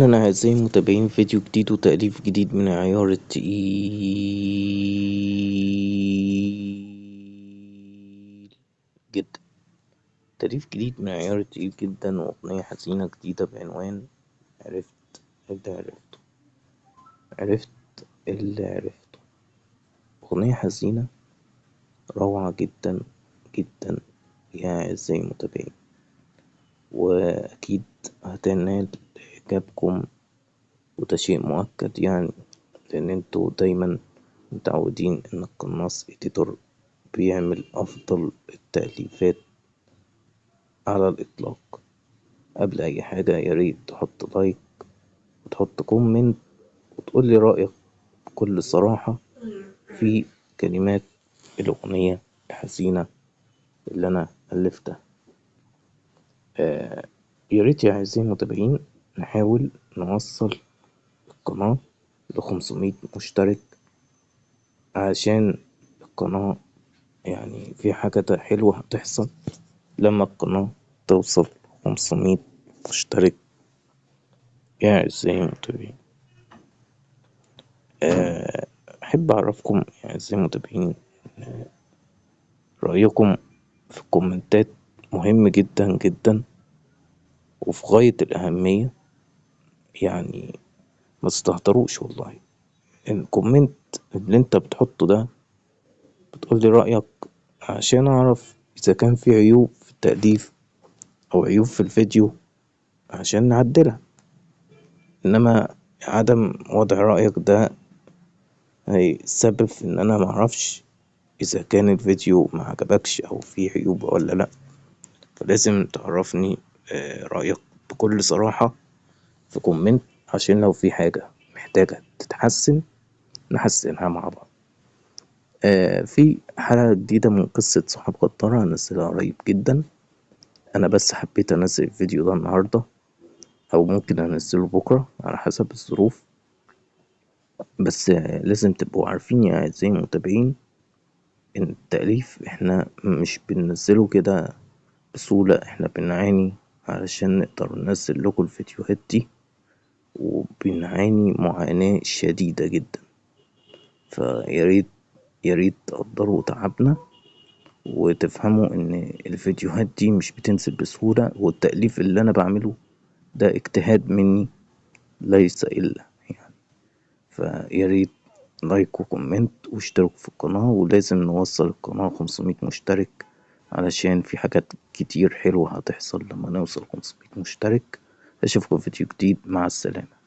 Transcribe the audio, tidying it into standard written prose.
أهلا أعزائي المتابعين، فيديو جديد وتأليف جديد من عيار التقيل جدا. تأليف جديد من عيار التقيل جدا وأغنية حزينة جديدة بعنوان عرفت اللي عرفته. عرفت اللي عرفته، أغنية حزينة روعة جدا جدا يا أعزائي المتابعين، وأكيد هتنال إعجابكم، وده شيء مؤكد يعني، لأن انتوا دايما متعودين إن القناص إديتور بيعمل أفضل التأليفات على الإطلاق. قبل أي حاجة ياريت تحط لايك وتحط كومنت وتقولي رأيك بكل صراحة في كلمات الأغنية الحزينة اللي أنا ألفتها. ياريت يا أعزائي المتابعين نحاول نوصل القناة ل500 مشترك، عشان القناة يعني في حاجة حلوة هتحصل لما القناة توصل 500 مشترك يا أعزائي المتابعين. أحب أعرفكم يا أعزائي المتابعين رأيكم في الكومنتات، مهم جدا جدا وفي غاية الأهمية، يعني ما تستهتروش والله. الكومنت اللي انت بتحطه ده بتقولي رأيك عشان أعرف إذا كان في عيوب في التأليف أو عيوب في الفيديو عشان نعدلها، إنما عدم وضع رأيك ده هيسبب في إن أنا معرفش إذا كان الفيديو معجبكش أو فيه عيوب ولا لأ. فلازم تعرفني رأيك بكل صراحة في كومنت، عشان لو في حاجة محتاجة تتحسن نحسنها مع بعض. في حلقة جديدة من قصة صحاب غدارة هنزلها قريب جدا. أنا بس حبيت أنزل الفيديو ده النهاردة، أو ممكن أنزله بكرة على حسب الظروف. بس لازم تبقوا عارفين يا أعزائي المتابعين إن التأليف إحنا مش بننزله كده بسهولة، إحنا بنعاني علشان نقدر ننزل لكم الفيديوهات دي، وبنعاني معاناة شديدة جدا. فياريت ياريت تقدروا تعبنا وتفهموا إن الفيديوهات دي مش بتنزل بسهولة، والتأليف اللي أنا بعمله ده اجتهاد مني ليس إلا يعني. فياريت لايك وكومنت واشتركوا في القناة، ولازم نوصل القناة 500 مشترك، علشان في حاجات كتير حلوة هتحصل لما نوصل 500 مشترك. أشوفكم في فيديو جديد، مع السلامة.